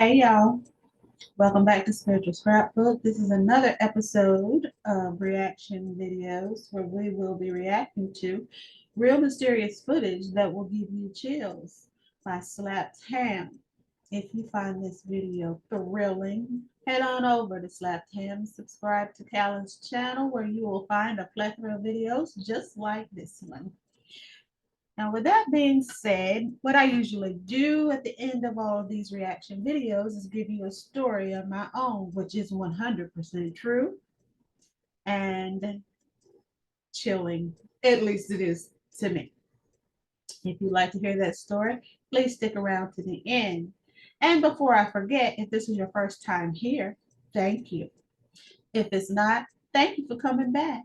Hey y'all, welcome back to Spiritual Scrapbook. This is another episode of reaction videos where we will be reacting to real mysterious footage that will give you chills by Slapped Ham. If you find this video thrilling, head on over to Slapped Ham, subscribe to Callan's channel where you will find a plethora of videos just like this one. Now, with that being said, what I usually do at the end of all of these reaction videos is give you a story of my own, which is 100% true and chilling. At least it is to me. If you'd like to hear that story, please stick around to the end. And before I forget, if this is your first time here, thank you. If it's not, thank you for coming back.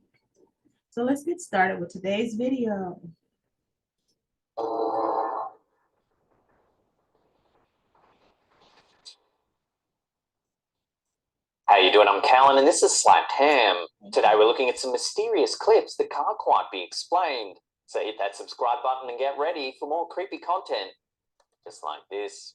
So let's get started with today's video. How you doing? I'm Callan, and this is Slapped Ham. Today we're looking at some mysterious clips that can't quite be explained. So hit that subscribe button and get ready for more creepy content, just like this.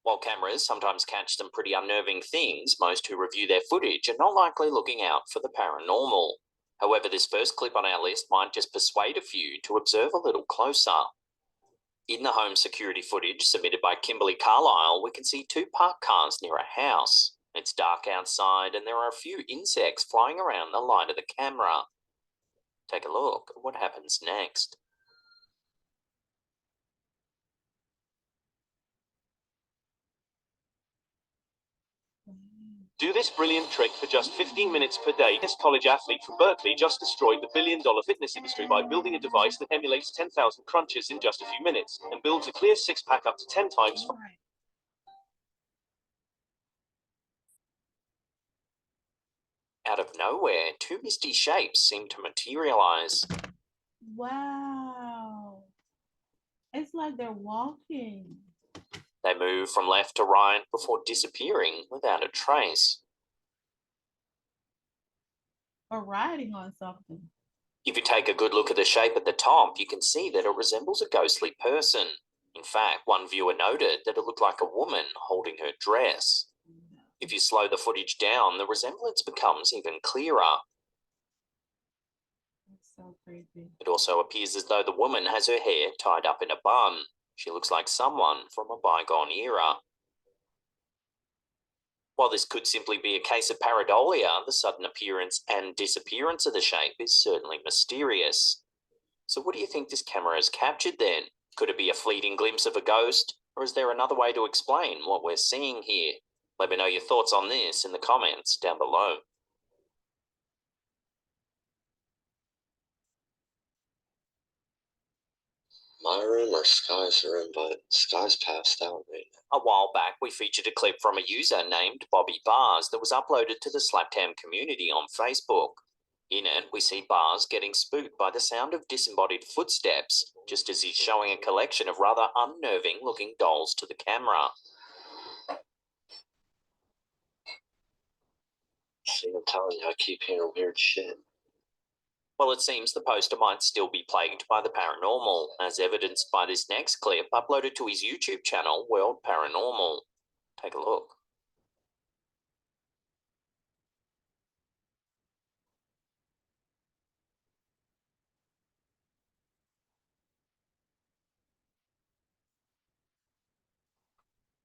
While cameras sometimes catch some pretty unnerving things, most who review their footage are not likely looking out for the paranormal. However, this first clip on our list might just persuade a few to observe a little closer. In the home security footage submitted by Kimberly Carlisle, we can see two parked cars near a house. It's dark outside and there are a few insects flying around the light of the camera. Take a look at what happens next. Do this brilliant trick for just 15 minutes per day. This college athlete from Berkeley just destroyed the billion-dollar fitness industry by building a device that emulates 10,000 crunches in just a few minutes and builds a clear six-pack up to 10 times faster. Out of nowhere, two misty shapes seem to materialize. Wow. It's like they're walking. They move from left to right before disappearing without a trace. Or riding on something. If you take a good look at the shape at the top, you can see that it resembles a ghostly person. In fact, one viewer noted that it looked like a woman holding her dress. If you slow the footage down, the resemblance becomes even clearer. That's so creepy. It also appears as though the woman has her hair tied up in a bun. She looks like someone from a bygone era. While this could simply be a case of pareidolia, the sudden appearance and disappearance of the shape is certainly mysterious. So what do you think this camera has captured then? Could it be a fleeting glimpse of a ghost? Or is there another way to explain what we're seeing here? Let me know your thoughts on this in the comments down below. My room or Sky's room, but Sky's passed out right now. A while back, we featured a clip from a user named Bobby Bars that was uploaded to the Slapped Ham community on Facebook. In it, we see Bars getting spooked by the sound of disembodied footsteps, just as he's showing a collection of rather unnerving-looking dolls to the camera. See, I'm telling you, I keep hearing weird shit. Well, it seems the poster might still be plagued by the paranormal, as evidenced by this next clip uploaded to his YouTube channel, World Paranormal. Take a look.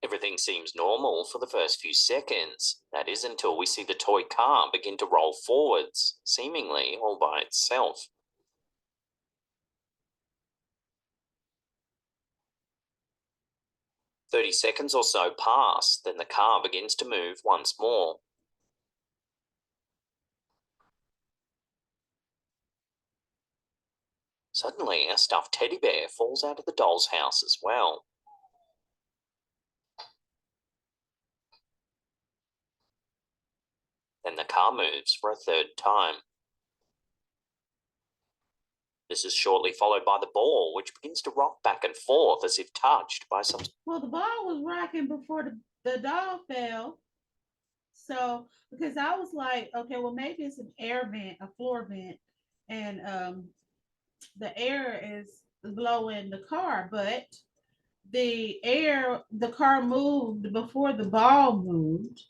Everything seems normal for the first few seconds. That is until we see the toy car begin to roll forwards, seemingly all by itself. "30 seconds or so pass, then the car begins to move once more. Suddenly, a stuffed teddy bear falls out of the doll's house as well. Then the car moves for a third time. This is shortly followed by the ball, which begins to rock back and forth as if touched by some... Well, the ball was rocking before the doll fell. So because I was like, okay, well maybe it's an air vent, a floor vent, and the air is blowing the car, but the car moved before the ball moved,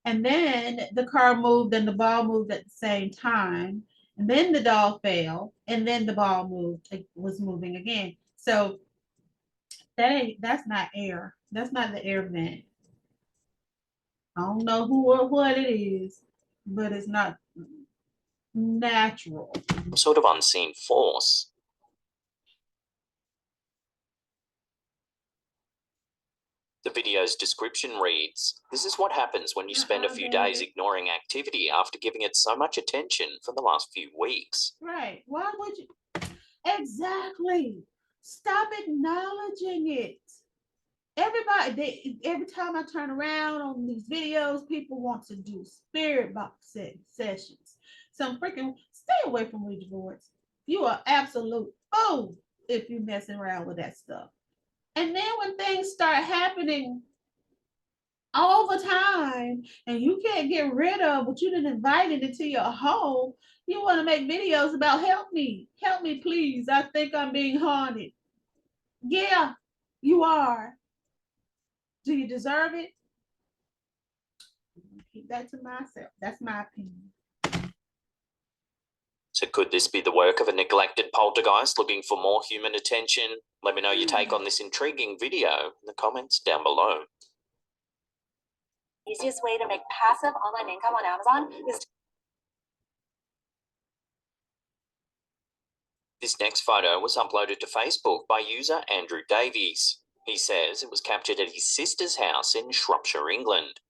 and then the car moved and the ball moved at the same time, and then the doll fell, and then the ball moved, it was moving again. So that's not air. That's not the air vent. I don't know who or what it is, but it's not natural. Some sort of unseen force. The video's description reads, "This is what happens when you spend a few days ignoring activity after giving it so much attention for the last few weeks." Right. Why would you? Exactly. Stop acknowledging it. Every time I turn around on these videos, people want to do spirit box sessions. So I'm freaking stay away from Ouija boards. You are absolute fool if you messing around with that stuff. And then when things start happening all the time and you can't get rid of what you didn't invite it into your home, you want to make videos about help me please, I think I'm being haunted. Yeah, you are. Do you deserve it? Keep that to myself. That's my opinion. So could this be the work of a neglected poltergeist looking for more human attention? Let me know your take on this intriguing video in the comments down below. Easiest way to make passive online income on Amazon is This next photo was uploaded to Facebook by user Andrew Davies. He says it was captured at his sister's house in Shropshire, England.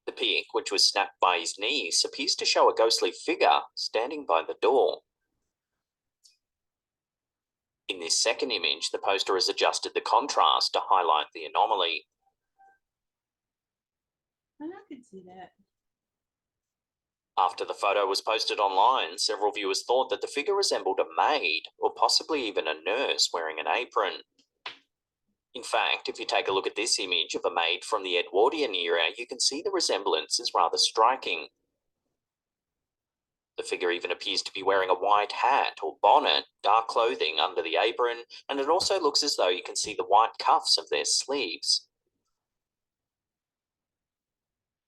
The pic, which was snapped by his niece, appears to show a ghostly figure standing by the door. In this second image, the poster has adjusted the contrast to highlight the anomaly. And I can see that. After the photo was posted online, several viewers thought that the figure resembled a maid, or possibly even a nurse wearing an apron. In fact, if you take a look at this image of a maid from the Edwardian era, you can see the resemblance is rather striking. The figure even appears to be wearing a white hat or bonnet, dark clothing under the apron, and it also looks as though you can see the white cuffs of their sleeves.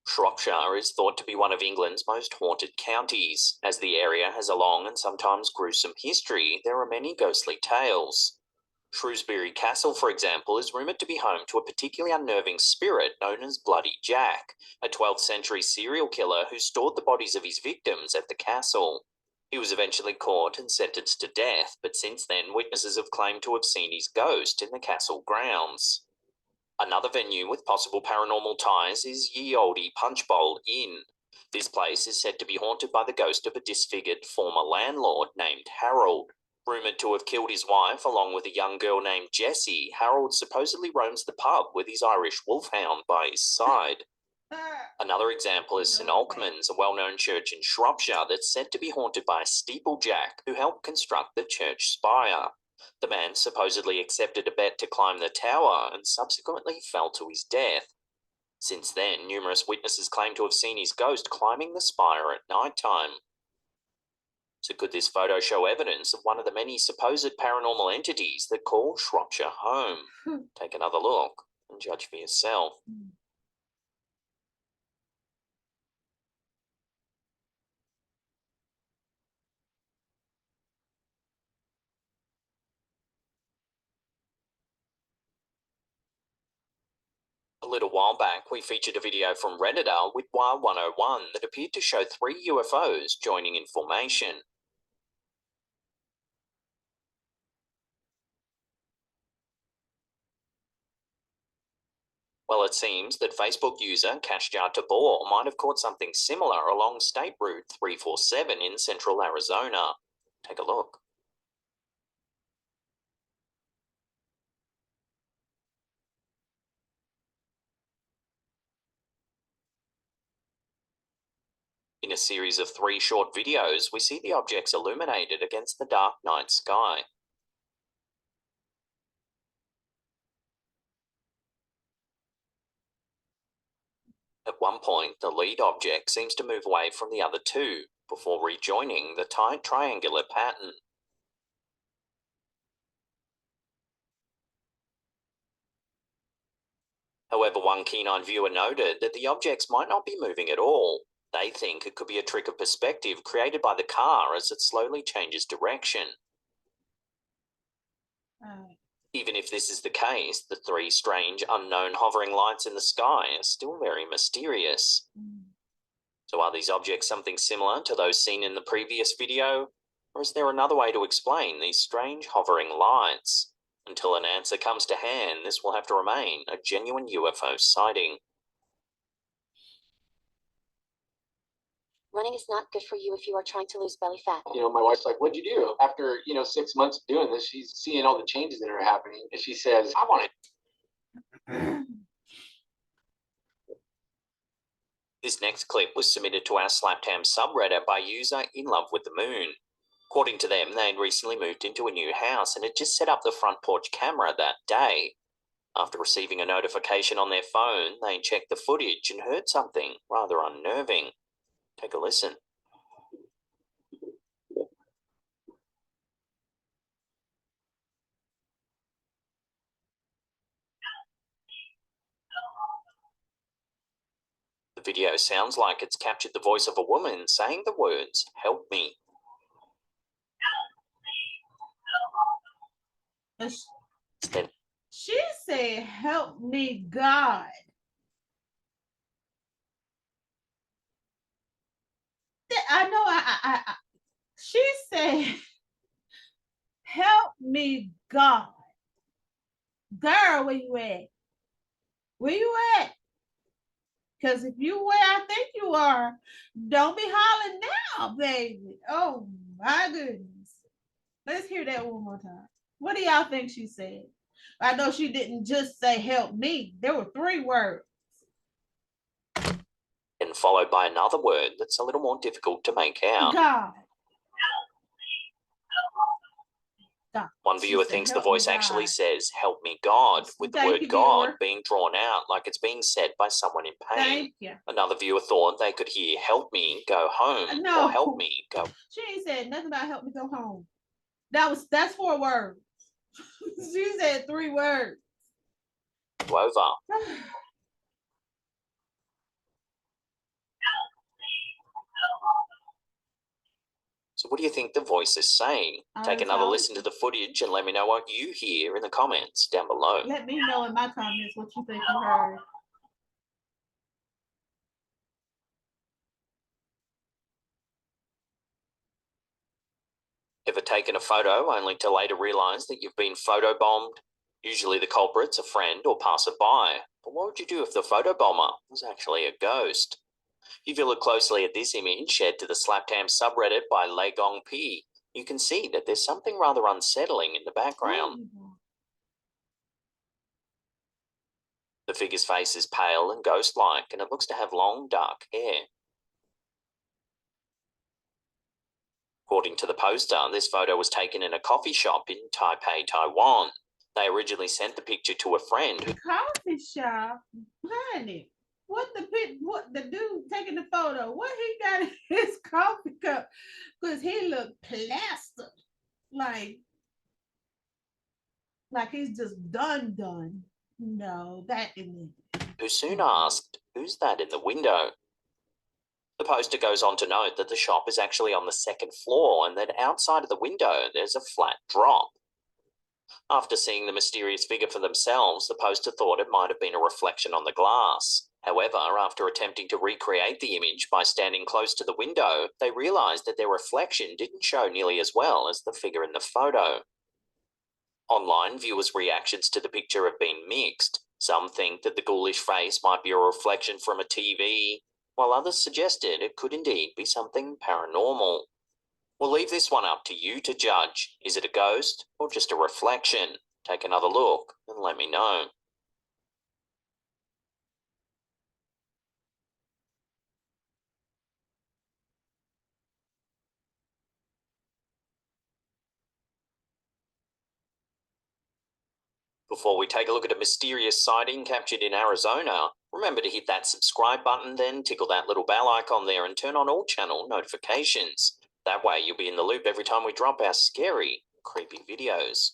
Shropshire is thought to be one of England's most haunted counties. As the area has a long and sometimes gruesome history, there are many ghostly tales. Shrewsbury Castle, for example, is rumoured to be home to a particularly unnerving spirit known as Bloody Jack, a 12th century serial killer who stored the bodies of his victims at the castle. He was eventually caught and sentenced to death, but since then witnesses have claimed to have seen his ghost in the castle grounds. Another venue with possible paranormal ties is Ye Olde Punch Bowl Inn. This place is said to be haunted by the ghost of a disfigured former landlord named Harold. Rumoured to have killed his wife along with a young girl named Jessie, Harold supposedly roams the pub with his Irish wolfhound by his side. Another example is St Alkmund's, a well-known church in Shropshire that's said to be haunted by a steeplejack who helped construct the church spire. The man supposedly accepted a bet to climb the tower and subsequently fell to his death. Since then, numerous witnesses claim to have seen his ghost climbing the spire at night time. So could this photo show evidence of one of the many supposed paranormal entities that call Shropshire home? Take another look and judge for yourself. A little while back, we featured a video from Redditor with WA101 that appeared to show 3 UFOs joining in formation. Well, it seems that Facebook user Cashjar Tabor might have caught something similar along State Route 347 in central Arizona. Take a look. In a series of 3 short videos, we see the objects illuminated against the dark night sky. At one point, the lead object seems to move away from the other two before rejoining the tight triangular pattern. However, one keen-eyed viewer noted that the objects might not be moving at all. They think it could be a trick of perspective created by the car as it slowly changes direction. Even if this is the case, the three strange, unknown hovering lights in the sky are still very mysterious. So are these objects something similar to those seen in the previous video? Or is there another way to explain these strange hovering lights? Until an answer comes to hand, this will have to remain a genuine UFO sighting. Running is not good for you if you are trying to lose belly fat. You know, my wife's like, "What'd you do?" After, 6 months of doing this, she's seeing all the changes that are happening. And she says, "I want it." This next clip was submitted to our Slaptam subreddit by user In Love with the Moon. According to them, they had recently moved into a new house and had just set up the front porch camera that day. After receiving a notification on their phone, they checked the footage and heard something rather unnerving. Take a listen. The video sounds like it's captured the voice of a woman saying the words, "Help me." She said, "Help me, God." I know. She said, "Help me, God." Girl, where you at? Where you at? Because if you where I think you are, don't be hollering now, baby. Oh my goodness. Let's hear that one more time. What do y'all think she said? I know she didn't just say "help me." There were 3 words. And followed by another word that's a little more difficult to make out. God. One viewer thinks the voice actually says, "Help me, God," with the word God being drawn out like it's being said by someone in pain. Thank you. Another viewer thought they could hear "help me, go home," No. or "help me, go." She ain't said nothing about "help me go home." That's 4 words. She said 3 words. Over. So what do you think the voice is saying? Take another listen to the footage and let me know what you hear in the comments down below. Let me know in my comments what you think you heard. Ever taken a photo only to later realize that you've been photobombed? Usually the culprit's a friend or passerby. But what would you do if the photobomber was actually a ghost? If you look closely at this image shared to the Slaptam subreddit by Legong P, you can see that there's something rather unsettling in the background. The figure's face is pale and ghost-like, and it looks to have long, dark hair. According to the poster, this photo was taken in a coffee shop in Taipei, Taiwan. They originally sent the picture to a friend who... Coffee shop? Honey, what the dude taking the photo? What he got in his coffee cup? Because he looked plastered. Like he's just done. No, that isn't it. Who soon asked, "Who's that in the window?" The poster goes on to note that the shop is actually on the 2nd floor and that outside of the window there's a flat drop. After seeing the mysterious figure for themselves, the poster thought it might have been a reflection on the glass. However, after attempting to recreate the image by standing close to the window, they realized that their reflection didn't show nearly as well as the figure in the photo. Online, viewers' reactions to the picture have been mixed. Some think that the ghoulish face might be a reflection from a TV, while others suggested it could indeed be something paranormal. We'll leave this one up to you to judge. Is it a ghost or just a reflection? Take another look and let me know. Before we take a look at a mysterious sighting captured in Arizona, Remember to hit that subscribe button, then tickle that little bell icon there and turn on all channel notifications. That way you'll be in the loop every time we drop our scary, creepy videos.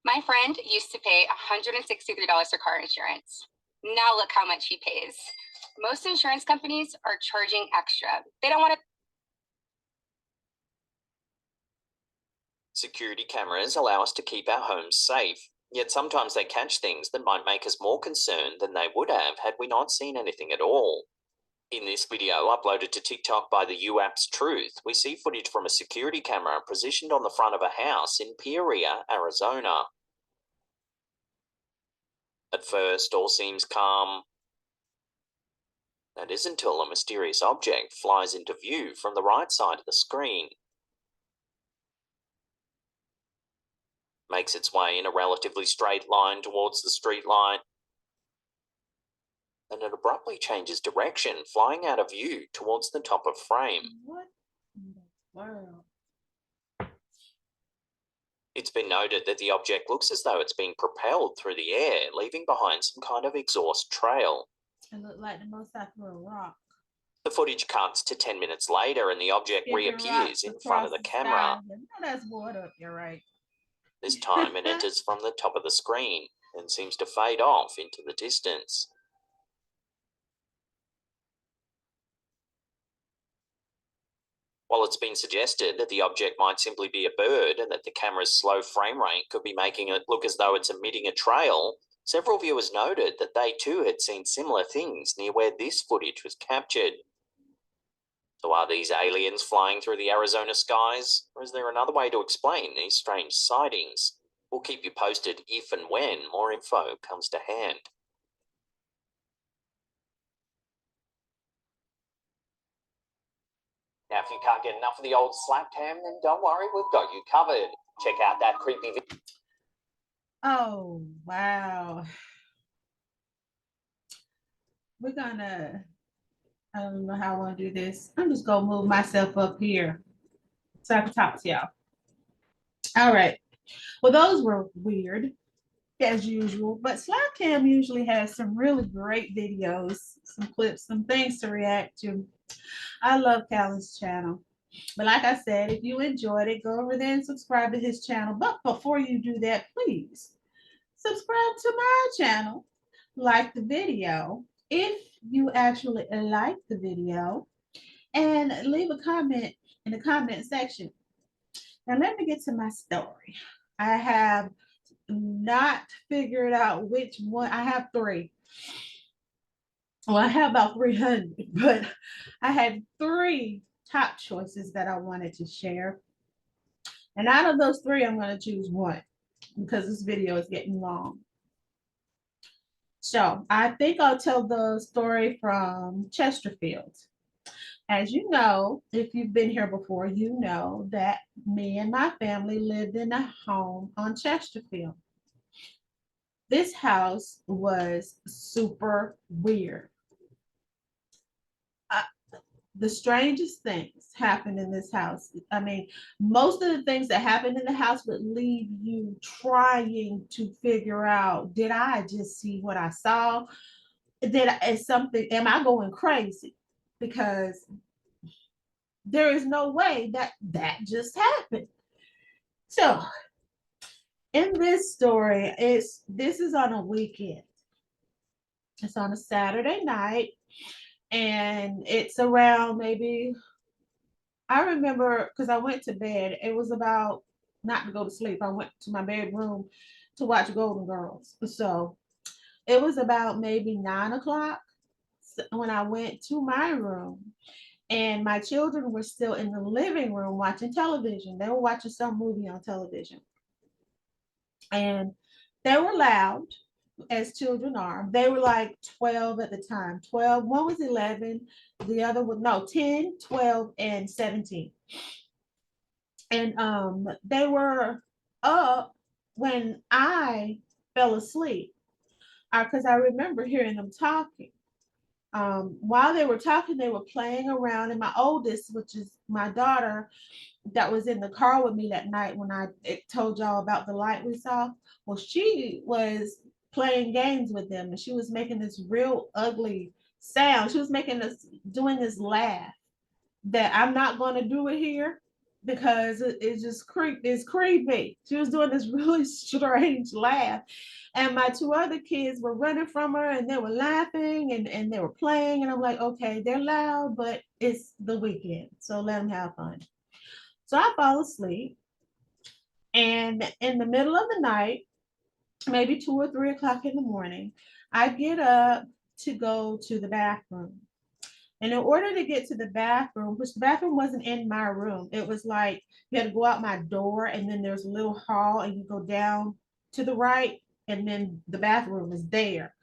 My friend used to pay $163 for car insurance. Now look how much he pays. Most insurance companies are charging extra. They don't want to. Security cameras allow us to keep our homes safe, yet sometimes they catch things that might make us more concerned than they would have had we not seen anything at all. In this video, uploaded to TikTok by the UAP's Truth, we see footage from a security camera positioned on the front of a house in Peoria, Arizona. At first, all seems calm. That is until a mysterious object flies into view from the right side of the screen. Makes its way in a relatively straight line towards the street light. And it abruptly changes direction, flying out of view towards the top of frame. What in the world? It's been noted that the object looks as though it's being propelled through the air, leaving behind some kind of exhaust trail. It looked like the most I threw a rock. The footage cuts to 10 minutes later and the object Kicking reappears rocks in front of the across camera. sky. No, that's water up there, right? This time it enters from the top of the screen and seems to fade off into the distance. While it's been suggested that the object might simply be a bird and that the camera's slow frame rate could be making it look as though it's emitting a trail, several viewers noted that they too had seen similar things near where this footage was captured. So are these aliens flying through the Arizona skies, or is there another way to explain these strange sightings? We'll keep you posted if and when more info comes to hand. Now, if you can't get enough of the old slap cam, then don't worry, we've got you covered. Check out that creepy video. Oh, wow. I don't know how I want to do this. I'm just going to move myself up here so I can talk to y'all. All right. Well, those were weird as usual, but Slapcam usually has some really great videos, some clips, some things to react to. I love Callan's channel. But like I said, if you enjoyed it, go over there and subscribe to his channel. But before you do that, please subscribe to my channel, like the video, if you actually like the video, and leave a comment in the comment section. Now let me get to my story. I have not figured out which one. I have 3. Well, I have about 300, but I had 3 top choices that I wanted to share. And out of those 3, I'm going to choose one because this video is getting long. So I think I'll tell the story from Chesterfield. As you know, if you've been here before, you know that me and my family lived in a home on Chesterfield. This house was super weird. The strangest things happened in this house. I mean, most of the things that happened in the house would leave you trying to figure out, did I just see what I saw? Am I going crazy? Because there is no way that just happened. So in this story, this is on a weekend. It's on a Saturday night. And it's around maybe, I remember because I went to bed, it was about not to go to sleep. I went to my bedroom to watch Golden Girls. So it was about maybe 9 o'clock when I went to my room, and my children were still in the living room watching television. They were watching some movie on television. And they were loud, as children are. They were like 12 at the time. 12, one was 11, the other was, no, 10, 12, and 17. And they were up when I fell asleep, because I remember hearing them talking. While they were talking, they were playing around, and my oldest, which is my daughter, that was in the car with me that night when I told y'all about the light we saw, well, she was playing games with them, and she was making this real ugly sound. She was making this, doing this laugh that I'm not going to do it here because it's just it's creepy. She was doing this really strange laugh. And my two other kids were running from her and they were laughing and they were playing. And I'm like, okay, they're loud, but it's the weekend. So let them have fun. So I fall asleep. And in the middle of the night, maybe 2 or 3 o'clock in the morning, I get up to go to the bathroom. And in order to get to the bathroom, which the bathroom wasn't in my room, it was like you had to go out my door and then there's a little hall and you go down to the right and then the bathroom is there.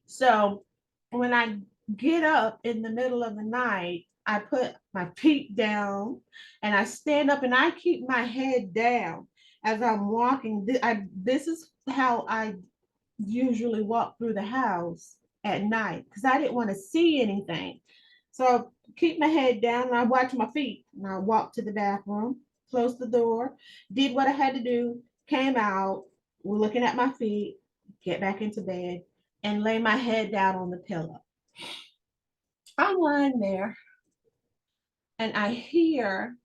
So when I get up in the middle of the night, I put my feet down and I stand up and I keep my head down as I'm walking. This is how I usually walk through the house at night because I didn't want to see anything. So I keep my head down and I watch my feet and I walk to the bathroom, close the door, did what I had to do, came out, we're looking at my feet, get back into bed and lay my head down on the pillow. I'm lying there and I hear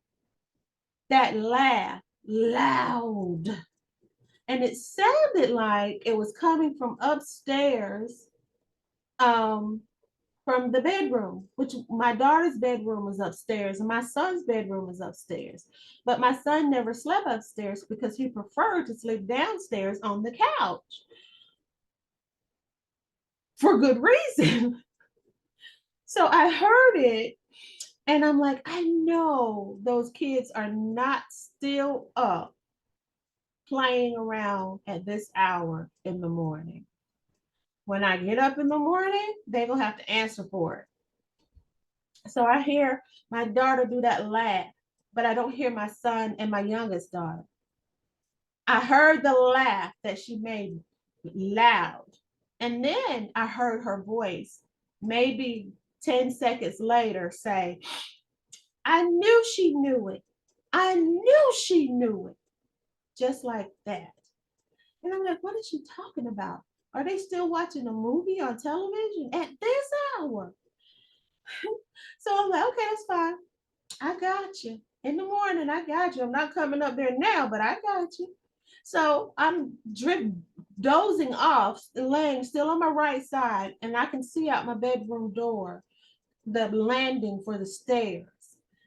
that laugh loud. And it sounded like it was coming from upstairs, from the bedroom, which my daughter's bedroom was upstairs and my son's bedroom was upstairs. But my son never slept upstairs because he preferred to sleep downstairs on the couch for good reason. So I heard it and I'm like, I know those kids are not still up playing around at this hour in the morning. When I get up in the morning, they're gonna have to answer for it. So I hear my daughter do that laugh, but I don't hear my son and my youngest daughter. I heard the laugh that she made loud. And then I heard her voice, maybe 10 seconds later, say, I knew she knew it. I knew she knew it. Just like that. And I'm like, what is she talking about? Are they still watching a movie on television at this hour? So I'm like, okay, that's fine. I got you. In the morning, I got you. I'm not coming up there now, but I got you. So I'm dozing off, laying still on my right side, and I can see out my bedroom door the landing for the stairs.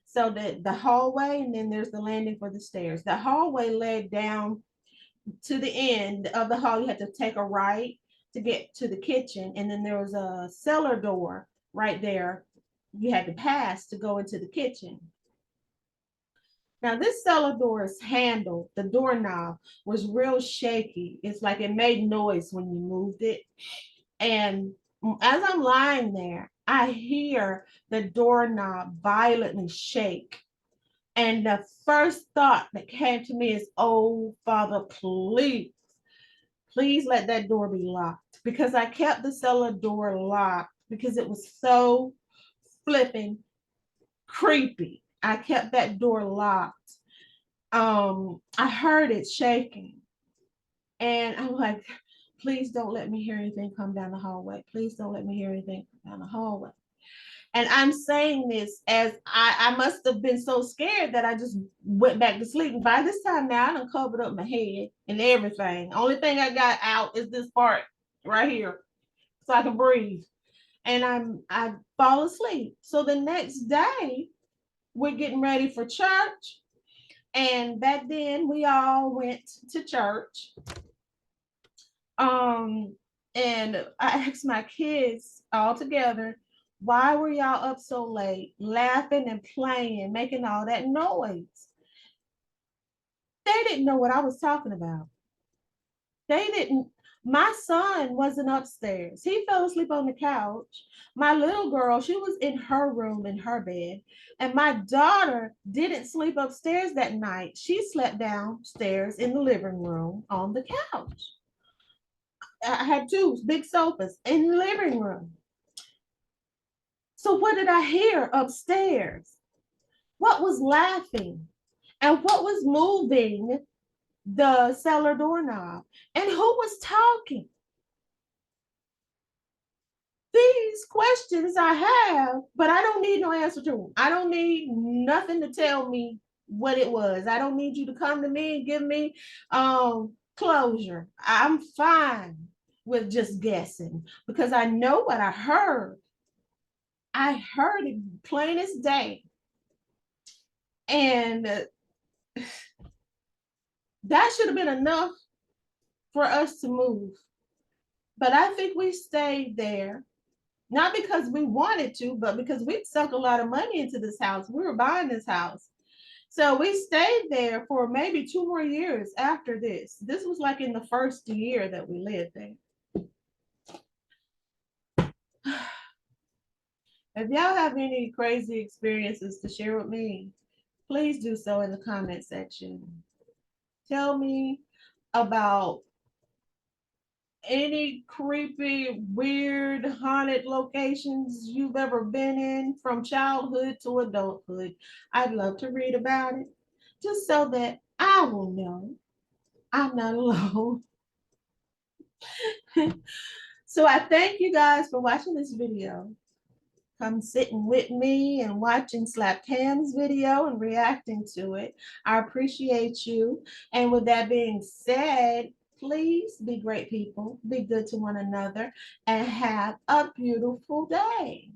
So that the hallway, and then there's the landing for the stairs. The hallway led down to the end of the hall. You had to take a right to get to the kitchen, and then there was a cellar door right there you had to pass to go into the kitchen. Now this cellar door's handle, the doorknob, was real shaky. It's like it made noise when you moved it. And as I'm lying there, I hear the doorknob violently shake. And the first thought that came to me is, oh, Father, please let that door be locked. Because I kept the cellar door locked because it was so flipping creepy. I kept that door locked. I heard it shaking. And I'm like, please don't let me hear anything come down the hallway. Please don't let me hear anything come down the hallway. And I'm saying this as I must have been so scared that I just went back to sleep. And by this time now, I done covered up my head and everything. Only thing I got out is this part right here, so I can breathe. And I fall asleep. So the next day, we're getting ready for church. And back then, we all went to church. And I asked my kids all together, why were y'all up so late, laughing and playing, making all that noise? They didn't know what I was talking about. They didn't. My son wasn't upstairs. He fell asleep on the couch. My little girl, she was in her room in her bed. And my daughter didn't sleep upstairs that night. She slept downstairs in the living room on the couch. I had two big sofas in the living room. So what did I hear upstairs? What was laughing? And what was moving the cellar doorknob? And who was talking? these questions I have, but I don't need no answer to them. I don't need nothing to tell me what it was. I don't need you to come to me and give me closure. I'm fine with just guessing because I know what I heard. I heard it plain as day. And that should have been enough for us to move. But I think we stayed there, not because we wanted to, but because we sunk a lot of money into this house. We were buying this house. So we stayed there for maybe 2 more years after this. This was like in the first year that we lived there. If y'all have any crazy experiences to share with me, please do so in the comment section. Tell me about any creepy, weird, haunted locations you've ever been in from childhood to adulthood. I'd love to read about it, just so that I will know I'm not alone. So I thank you guys for watching this video. Come sitting with me and watching Slap Cam's video and reacting to it. I appreciate you. And with that being said, please be great people, be good to one another, and have a beautiful day.